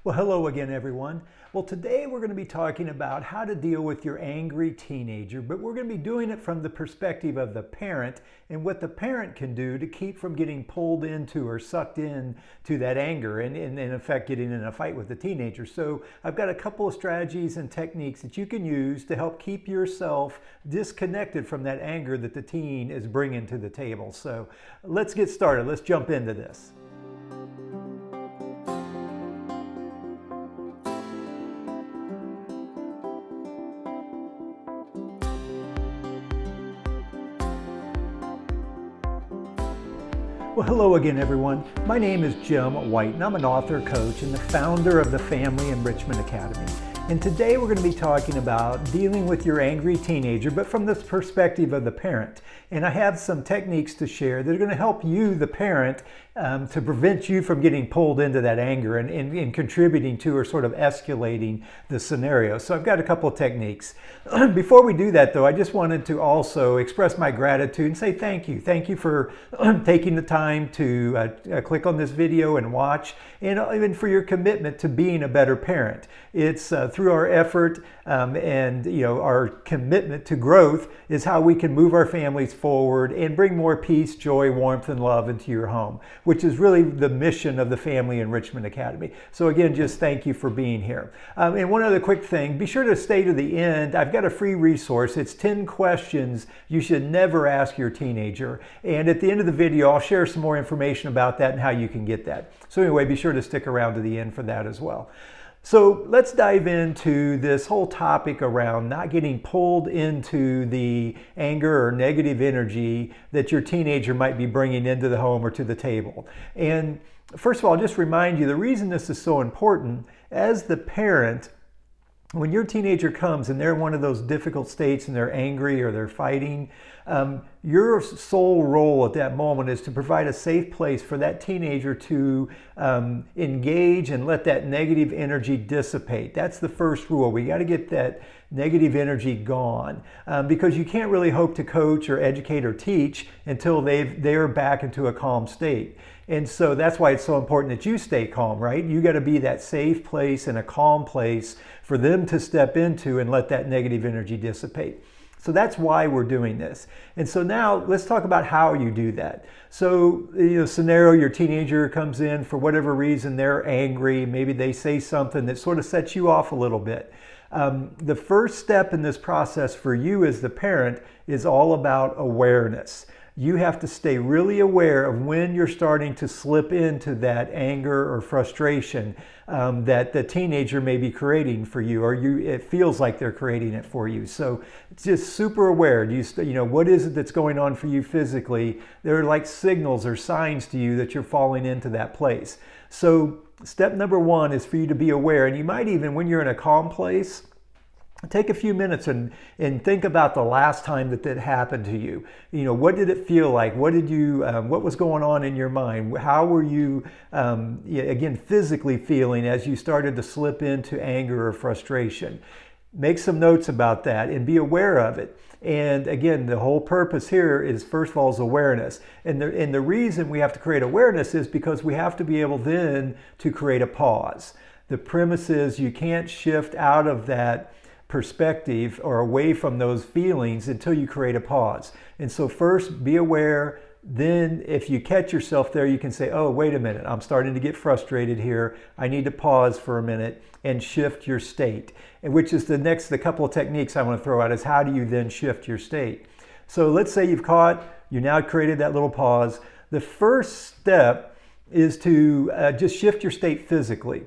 Well, hello again, everyone. Well, today we're going to be talking about how to deal with your angry teenager, but we're going to be doing it from the perspective of the parent and what the parent can do to keep from getting pulled into or sucked in to that anger and in effect getting in a fight with the teenager. So I've got a couple of strategies and techniques that you can use to help keep yourself disconnected from that anger that the teen is bringing to the table. So let's get started. Let's jump into this. Well, hello again, everyone. My name is Jim White, and I'm an author, coach, and the founder of the Family Enrichment Academy. And today we're going to be talking about dealing with your angry teenager, but from the perspective of the parent. And I have some techniques to share that are going to help you, the parent, to prevent you from getting pulled into that anger and contributing to or sort of escalating the scenario. So I've got a couple of techniques. Before we do that, though, I just wanted to also express my gratitude and say thank you. Thank you for taking the time to click on this video and watch, and even for your commitment to being a better parent. It's through our effort and our commitment to growth is how we can move our families forward and bring more peace, joy, warmth, and love into your home, which is really the mission of the Family Enrichment Academy. So again, just thank you for being here. And one other quick thing, be sure to stay to the end. I've got a free resource. It's 10 questions you should never ask your teenager. And at the end of the video, I'll share some more information about that and how you can get that. So anyway, be sure to stick around to the end for that as well. So let's dive into this whole topic around not getting pulled into the anger or negative energy that your teenager might be bringing into the home or to the table. And first of all, just remind you, the reason this is so important, as the parent, when your teenager comes and they're in one of those difficult states and they're angry or they're fighting, your sole role at that moment is to provide a safe place for that teenager to engage and let that negative energy dissipate. That's the first rule. We got to get that negative energy gone because you can't really hope to coach or educate or teach until they're back into a calm state. And so that's why it's so important that you stay calm, right? You got to be that safe place and a calm place for them to step into and let that negative energy dissipate. So that's why we're doing this. And so now let's talk about how you do that. So, scenario, your teenager comes in for whatever reason, they're angry, maybe they say something that sort of sets you off a little bit. The first step in this process for you as the parent is all about awareness. You have to stay really aware of when you're starting to slip into that anger or frustration that the teenager may be creating for you, or it feels like they're creating it for you. So it's just super aware. What is it that's going on for you physically? There are like signals or signs to you that you're falling into that place. So step number one is for you to be aware, and you might even, when you're in a calm place, take a few minutes and think about the last time that happened to you. What did it feel like? What was going on in your mind? How were you, again, physically feeling as you started to slip into anger or frustration? Make some notes about that and be aware of it. And again, the whole purpose here is, first of all, is awareness. And the reason we have to create awareness is because we have to be able then to create a pause. The premise is you can't shift out of that perspective or away from those feelings until you create a pause. And so first, be aware. Then if you catch yourself there, you can say, oh, wait a minute, I'm starting to get frustrated here. I need to pause for a minute and shift your state. And which is the couple of techniques I want to throw out is how do you then shift your state? So let's say you now created that little pause. The first step is to just shift your state physically.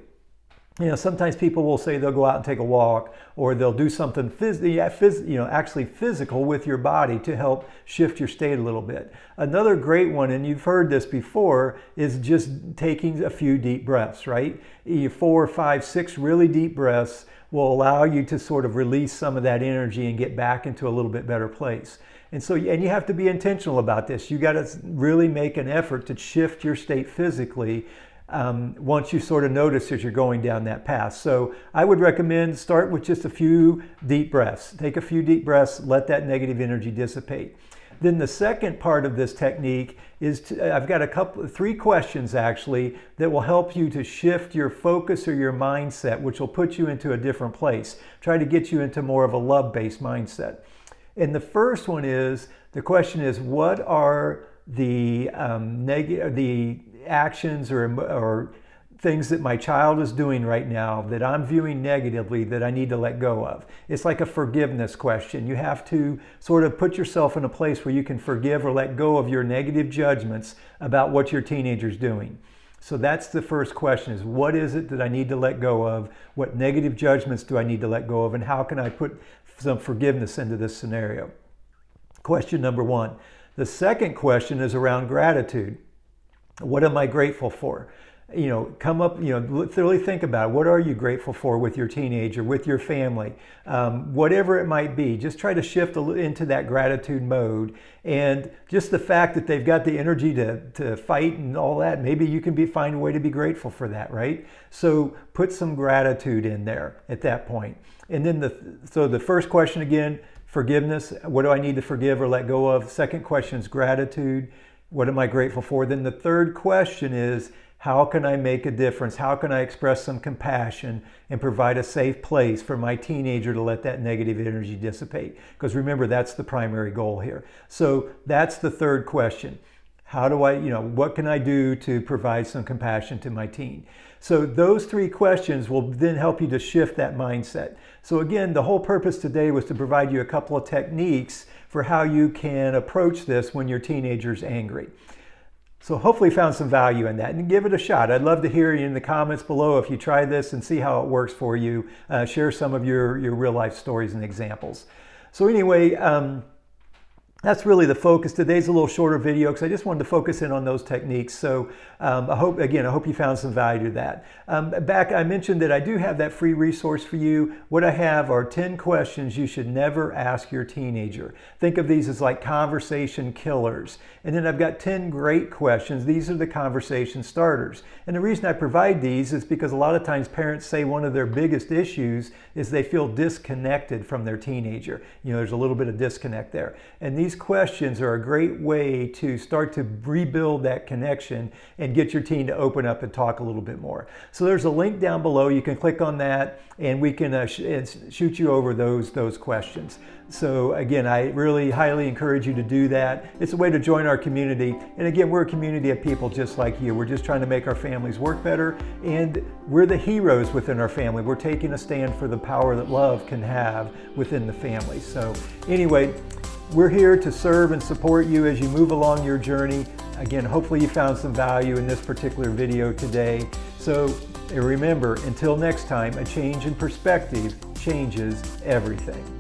Sometimes people will say they'll go out and take a walk, or they'll do something actually physical with your body to help shift your state a little bit. Another great one, and you've heard this before, is just taking a few deep breaths, right? 4, 5, 6 really deep breaths will allow you to sort of release some of that energy and get back into a little bit better place. And you have to be intentional about this. You got to really make an effort to shift your state physically once you sort of notice that you're going down that path. So I would recommend start with just a few deep breaths. Take a few deep breaths, let that negative energy dissipate. Then the second part of this technique is I've got three questions actually that will help you to shift your focus or your mindset, which will put you into a different place. Try to get you into more of a love-based mindset. And the first one is, the question is, what are the actions or things that my child is doing right now that I'm viewing negatively that I need to let go of? It's like a forgiveness question. You have to sort of put yourself in a place where you can forgive or let go of your negative judgments about what your teenager's doing. So that's the first question, is what is it that I need to let go of? What negative judgments do I need to let go of? And how can I put some forgiveness into this scenario? Question number one. The second question is around gratitude. What am I grateful for? Come up, really think about it. What are you grateful for with your teenager, with your family, whatever it might be. Just try to shift into that gratitude mode. And just the fact that they've got the energy to fight and all that, maybe you can find a way to be grateful for that, right? So put some gratitude in there at that point. And then so the first question again, forgiveness. What do I need to forgive or let go of? Second question is gratitude. What am I grateful for? Then the third question is, how can I make a difference? How can I express some compassion and provide a safe place for my teenager to let that negative energy dissipate? Because remember, that's the primary goal here. So that's the third question. How do I, what can I do to provide some compassion to my teen? So those three questions will then help you to shift that mindset. So again, the whole purpose today was to provide you a couple of techniques for how you can approach this when your teenager's angry. So hopefully you found some value in that, and give it a shot. I'd love to hear you in the comments below if you try this and see how it works for you. Share some of your real life stories and examples. So anyway, that's really the focus. Today's a little shorter video because I just wanted to focus in on those techniques. So I hope you found some value to that. I mentioned that I do have that free resource for you. What I have are 10 questions you should never ask your teenager. Think of these as like conversation killers. And then I've got 10 great questions. These are the conversation starters. And the reason I provide these is because a lot of times parents say one of their biggest issues is they feel disconnected from their teenager. There's a little bit of disconnect there. And these questions are a great way to start to rebuild that connection and get your teen to open up and talk a little bit more. So there's a link down below. You can click on that and we can shoot you over those questions. So again, I really highly encourage you to do that. It's a way to join our community. And again, we're a community of people just like you. We're just trying to make our families work better, and we're the heroes within our family. We're taking a stand for the power that love can have within the family. So anyway, we're here to serve and support you as you move along your journey. Again, hopefully you found some value in this particular video today. So remember, until next time, a change in perspective changes everything.